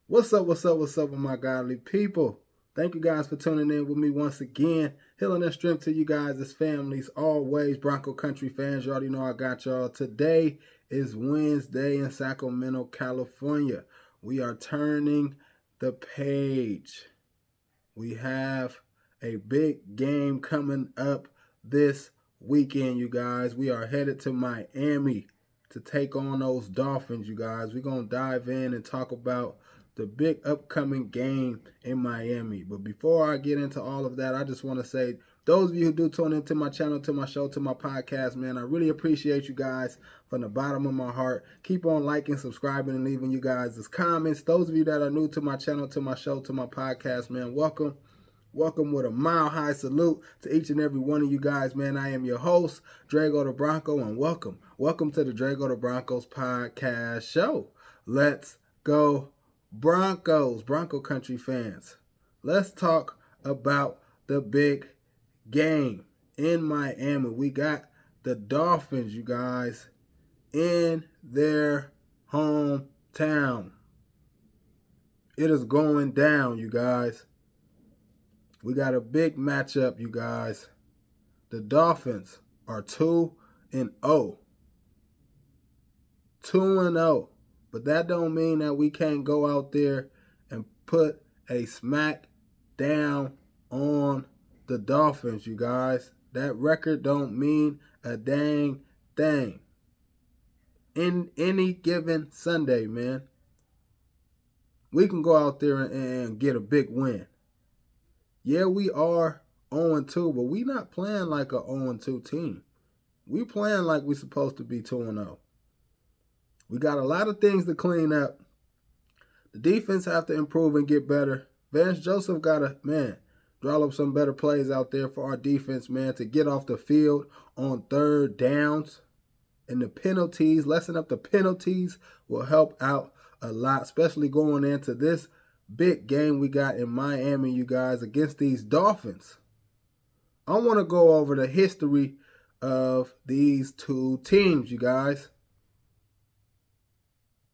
What's up, what's up with my godly people? Thank you guys for tuning in with me once again. Healing and strength to you guys as families, always Bronco Country fans. You already know I got y'all. Today is Wednesday in Sacramento, California. We are turning the page. We have a big game coming up this weekend, you guys. We are headed to Miami to take on those Dolphins, you guys. We're going to dive in and talk about the big upcoming game in Miami. But before I get into all of that, I just want to say, those of you who do tune into my channel, to my show, to my podcast, man, I really appreciate you guys from the bottom of my heart. Keep on liking, subscribing, and leaving you guys' comments. Those of you that are new to my channel, to my show, to my podcast, man, welcome. Welcome with a mile-high salute to each and every one of you guys, man. I am your host, Drago the Bronco, and welcome. Welcome to the Drago the Broncos podcast show. Let's go Broncos, Bronco Country fans. Let's talk about the big game in Miami. We got the Dolphins, you guys, in their hometown. It is going down, you guys. We got a big matchup, you guys. The Dolphins are 2-0. 2-0. But that don't mean that we can't go out there and put a smack down on the Dolphins, you guys. That record don't mean a dang thing. In any given Sunday, man, we can go out there and get a big win. Yeah, we are 0-2, but we not playing like a 0-2 team. We playing like we supposed to be 2-0. We got a lot of things to clean up. The defense have to improve and get better. Vance Joseph got to, man, draw up some better plays out there for our defense, man, to get off the field on third downs. And the penalties, lessen up the penalties will help out a lot, especially going into this big game we got in Miami, you guys, against these Dolphins. I want to go over the history of these two teams, you guys.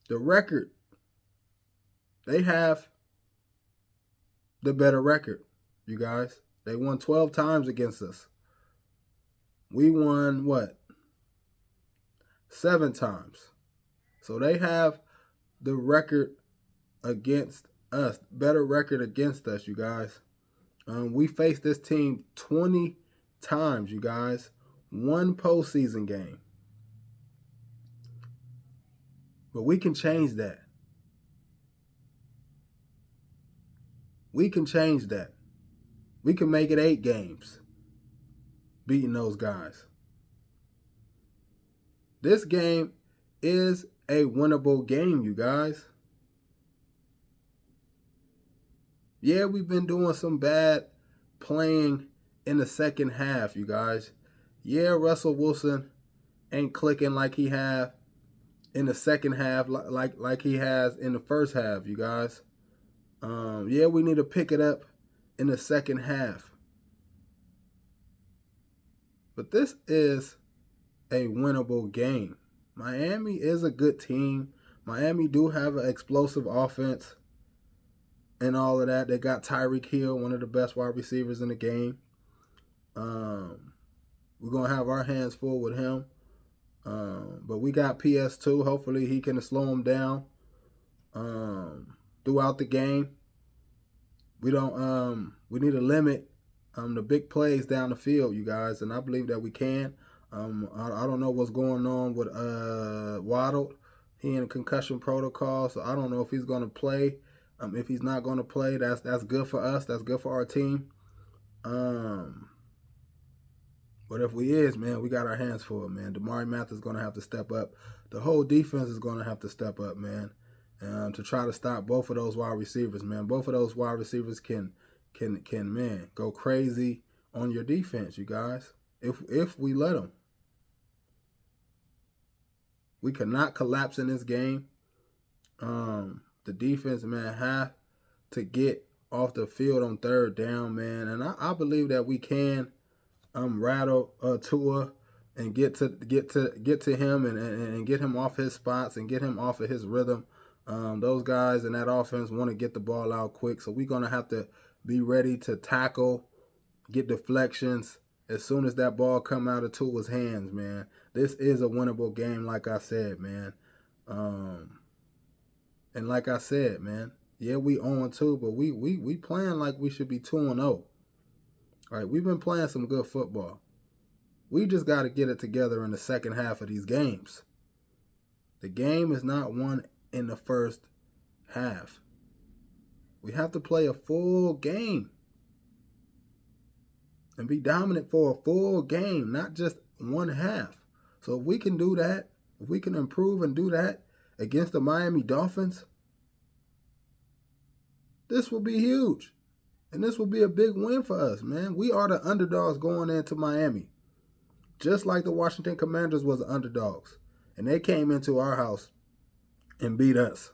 The record. They have the better record, you guys. They won 12 times against us. We won, what? 7 times. So they have the record against us, better record against us, you guys. We faced this team 20 times, you guys. 1 postseason game. But we can change that. We can change that. We can make it 8 games beating those guys. This game is a winnable game, you guys. Yeah, we've been doing some bad playing in the second half, you guys. Yeah, Russell Wilson ain't clicking like he have in the second half, like he has in the first half, you guys. Yeah, we need to pick it up in the second half. But this is a winnable game. Miami is a good team. Miami do have an explosive offense and all of that. They got Tyreek Hill, one of the best wide receivers in the game. We're going to have our hands full with him. But we got PS2. Hopefully he can slow him down throughout the game. We don't. We need to limit the big plays down the field, you guys, and I believe that we can. I don't know what's going on with Waddle. He in a concussion protocol, so I don't know if he's going to play. If he's not going to play, that's good for us. That's good for our team. But if we is, man, we got our hands full, man. Damari Mathis is going to have to step up. The whole defense is going to have to step up, man, to try to stop both of those wide receivers, man. Both of those wide receivers can man, go crazy on your defense, you guys. If we let them. We cannot collapse in this game. The defense, man, have to get off the field on third down, man. And I believe that we can rattle Tua and get to him and get him off his spots and get him off of his rhythm Those guys in that offense want to get the ball out quick, so we're going to have to be ready to tackle, get deflections as soon as that ball come out of Tua's hands, man. This is a winnable game, like I said, man. And like I said, man, yeah, we 0-2, but we playing like we should be 2-0. All right, we've been playing some good football. We just got to get it together in the second half of these games. The game is not won in the first half. We have to play a full game and be dominant for a full game, not just one half. So if we can do that, if we can improve and do that against the Miami Dolphins, this will be huge. And this will be a big win for us, man. We are the underdogs going into Miami. Just like the Washington Commanders was the underdogs. And they came into our house and beat us.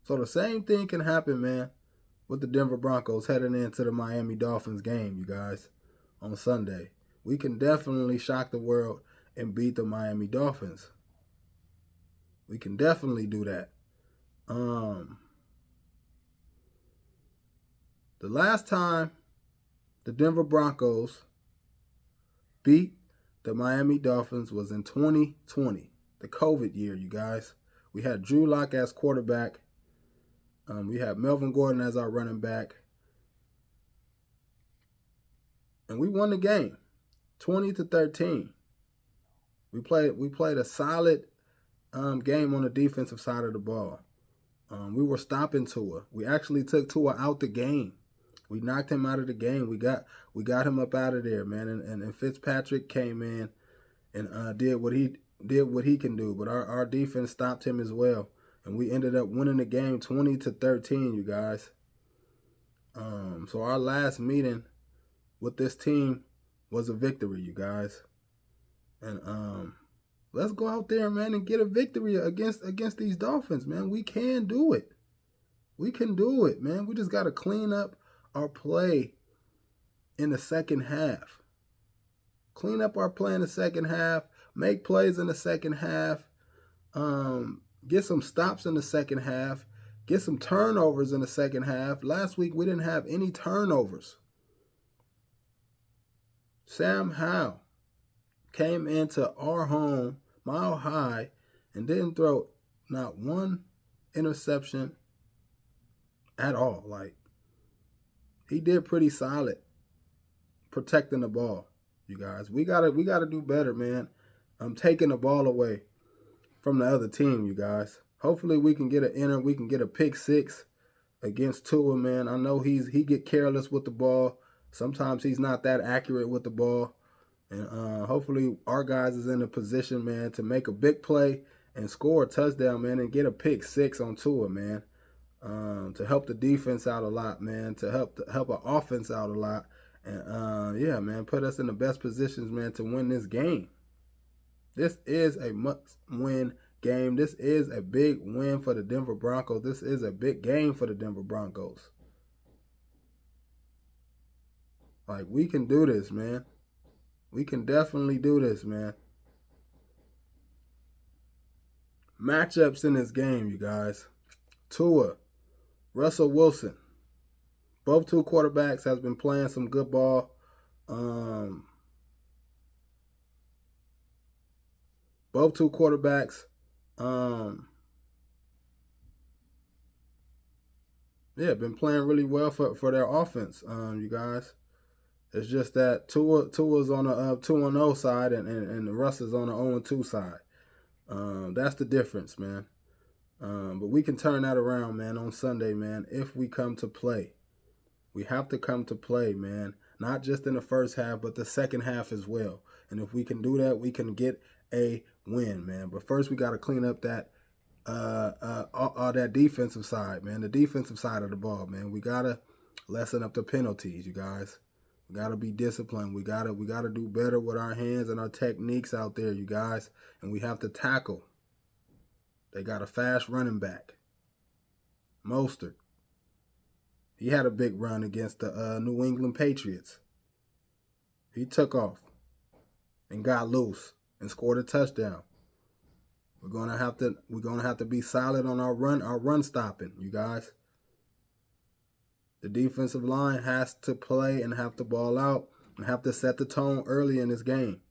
So the same thing can happen, man, with the Denver Broncos heading into the Miami Dolphins game, you guys, on Sunday. We can definitely shock the world and beat the Miami Dolphins. We can definitely do that. The last time the Denver Broncos beat the Miami Dolphins was in 2020, the COVID year, you guys. We had Drew Lock as quarterback. We had Melvin Gordon as our running back. And we won the game, 20-13. We played a solid game on the defensive side of the ball. We were stopping Tua. We actually took Tua out the game. We knocked him out of the game. We got him up out of there, man. And Fitzpatrick came in and did what he can do. But our defense stopped him as well. And we ended up winning the game 20-13, you guys. So our last meeting with this team was a victory, you guys. And let's go out there, man, and get a victory against these Dolphins, man. We can do it. We can do it, man. We just got to clean up our play in the second half. Clean up our play in the second half. Make plays in the second half. Get some stops in the second half. Get some turnovers in the second half. Last week, we didn't have any turnovers. Sam Howell came into our home Mile High and didn't throw not one interception at all. Like, he did pretty solid protecting the ball, you guys. We gotta do better, man. I'm taking the ball away from the other team, you guys. Hopefully we can get we can get a pick six against Tua, man. I know he get careless with the ball. Sometimes he's not that accurate with the ball. And hopefully our guys is in a position, man, to make a big play and score a touchdown, man, and get a pick six on Tua, man. To help the defense out a lot, man. To help our offense out a lot. And, yeah, man, put us in the best positions, man, to win this game. This is a must-win game. This is a big win for the Denver Broncos. This is a big game for the Denver Broncos. Like, we can do this, man. We can definitely do this, man. Matchups in this game, you guys. Tua, Russell Wilson. Both two quarterbacks has been playing some good ball. Both two quarterbacks, been playing really well for their offense, you guys. It's just that Tua's on the 2-0 side and Russ is on the 0-2 side. That's the difference, man. But we can turn that around, man, on Sunday, man, if we come to play. We have to come to play, man. Not just in the first half, but the second half as well. And if we can do that, we can get a win, man. But first, we got to clean up that defensive side, man. The defensive side of the ball, man. We got to lessen up the penalties, you guys. We got to be disciplined. We got to do better with our hands and our techniques out there, you guys. And we have to tackle. They got a fast running back, Mostert. He had a big run against the New England Patriots. He took off and got loose and scored a touchdown. We're gonna have to be solid on our run stopping, you guys. The defensive line has to play and have to ball out and have to set the tone early in this game.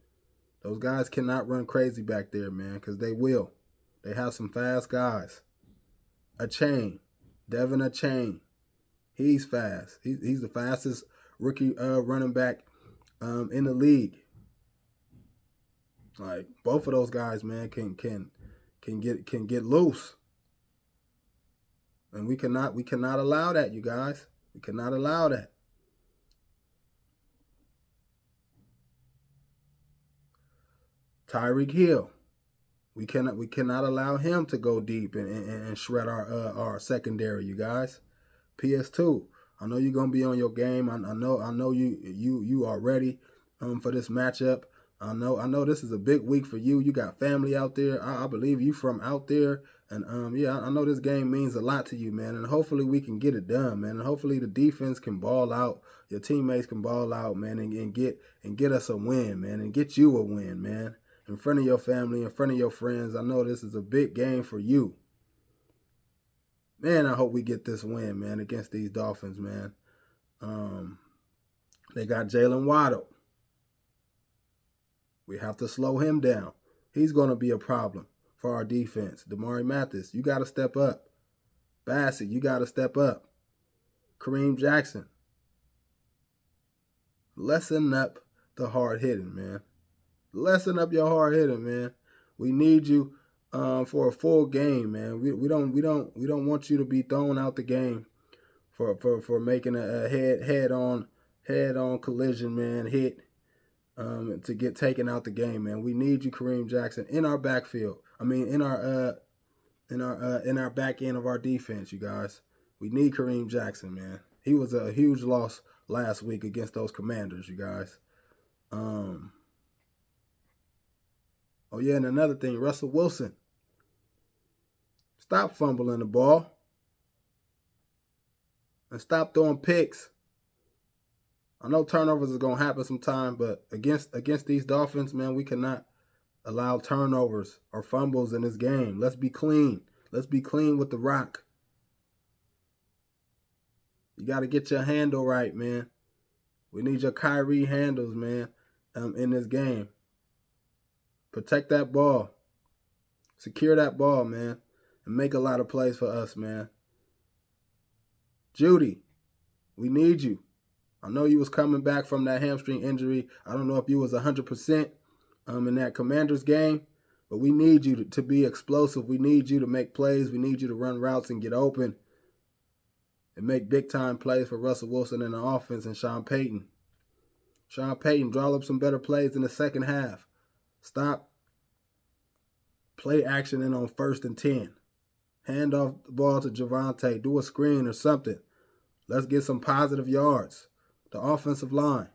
Those guys cannot run crazy back there, man, because they will. They have some fast guys. Devin Achane. He's fast. He's the fastest rookie running back in the league. Like both of those guys, man, can get loose, and we cannot allow that, you guys. We cannot allow that. Tyreek Hill, we cannot allow him to go deep and shred our secondary, you guys. PS2, I know you're gonna be on your game. I know you are ready for this matchup. I know this is a big week for you. You got family out there. I believe you from out there, and yeah, I know this game means a lot to you, man. And hopefully we can get it done, man. And hopefully the defense can ball out, your teammates can ball out, man, and get us a win, man, and get you a win, man, in front of your family, in front of your friends. I know this is a big game for you. Man, I hope we get this win, man, against these Dolphins, man. They got Jalen Waddle. We have to slow him down. He's going to be a problem for our defense. Damari Mathis, you got to step up. Bassett, you got to step up. Kareem Jackson. Lessen up the hard hitting, man. Lessen up your hard hitting, man. We need you for a full game, man. We don't want you to be thrown out the game for making a head on collision, man, hit to get taken out the game, man. We need you, Kareem Jackson, in our backfield. I mean, in our back end of our defense, you guys. We need Kareem Jackson, man. He was a huge loss last week against those Commanders, you guys. Oh yeah, and another thing, Russell Wilson. Stop fumbling the ball. And stop throwing picks. I know turnovers is going to happen sometime, but against these Dolphins, man, we cannot allow turnovers or fumbles in this game. Let's be clean. Let's be clean with the rock. You got to get your handle right, man. We need your Kyrie handles, man, in this game. Protect that ball. Secure that ball, man, and make a lot of plays for us, man. Judy, we need you. I know you was coming back from that hamstring injury. I don't know if you was 100% in that Commanders game, but we need you to be explosive. We need you to make plays. We need you to run routes and get open and make big-time plays for Russell Wilson in the offense and Sean Payton. Sean Payton, draw up some better plays in the second half. Stop play action in on 1st and 10. Hand off the ball to Javonte. Do a screen or something. Let's get some positive yards. The offensive line.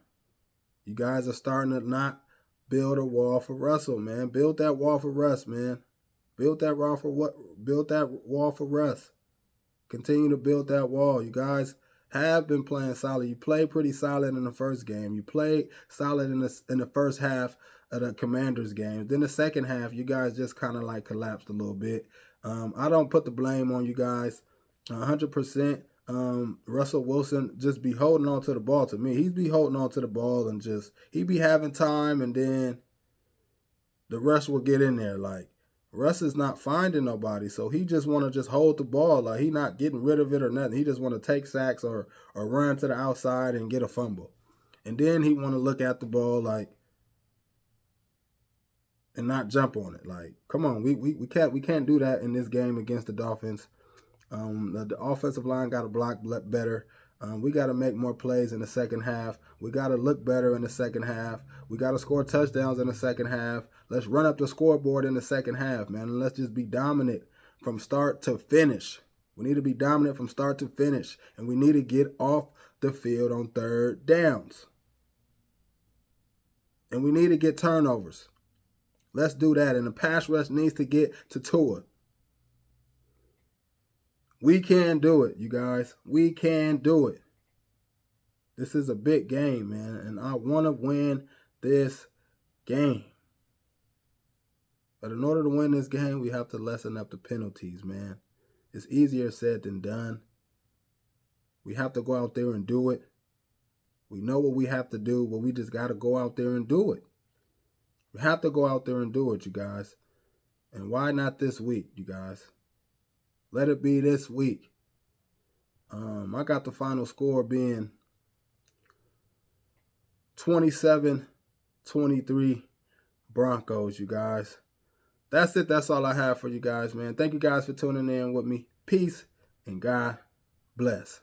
You guys are starting to not build a wall for Russell, man. Build that wall for Russ, man. Build that wall for Russ. Continue to build that wall. You guys have been playing solid. You played pretty solid in the first game. You played solid in the first half of the Commanders game. Then the second half, you guys just kind of like collapsed a little bit. I don't put the blame on you guys 100%. Russell Wilson just be holding on to the ball to me. He's be holding on to the ball and just, he be having time, and then the rush will get in there. Like, Russ is not finding nobody, so he just want to just hold the ball. Like, he not getting rid of it or nothing. He just want to take sacks or run to the outside and get a fumble. And then he want to look at the ball like, and not jump on it. Like, come on, we can't do that in this game against the Dolphins. The offensive line got to block better. We got to make more plays in the second half. We got to look better in the second half. We got to score touchdowns in the second half. Let's run up the scoreboard in the second half, man. And let's just be dominant from start to finish. We need to be dominant from start to finish. And we need to get off the field on 3rd downs. And we need to get turnovers. Let's do that. And the pass rush needs to get to Tua. We can do it, you guys. We can do it. This is a big game, man. And I want to win this game. But in order to win this game, we have to lessen up the penalties, man. It's easier said than done. We have to go out there and do it. We know what we have to do, but we just got to go out there and do it. We have to go out there and do it, you guys. And why not this week, you guys? Let it be this week. I got the final score being 27-23 Broncos, you guys. That's it. That's all I have for you guys, man. Thank you guys for tuning in with me. Peace and God bless.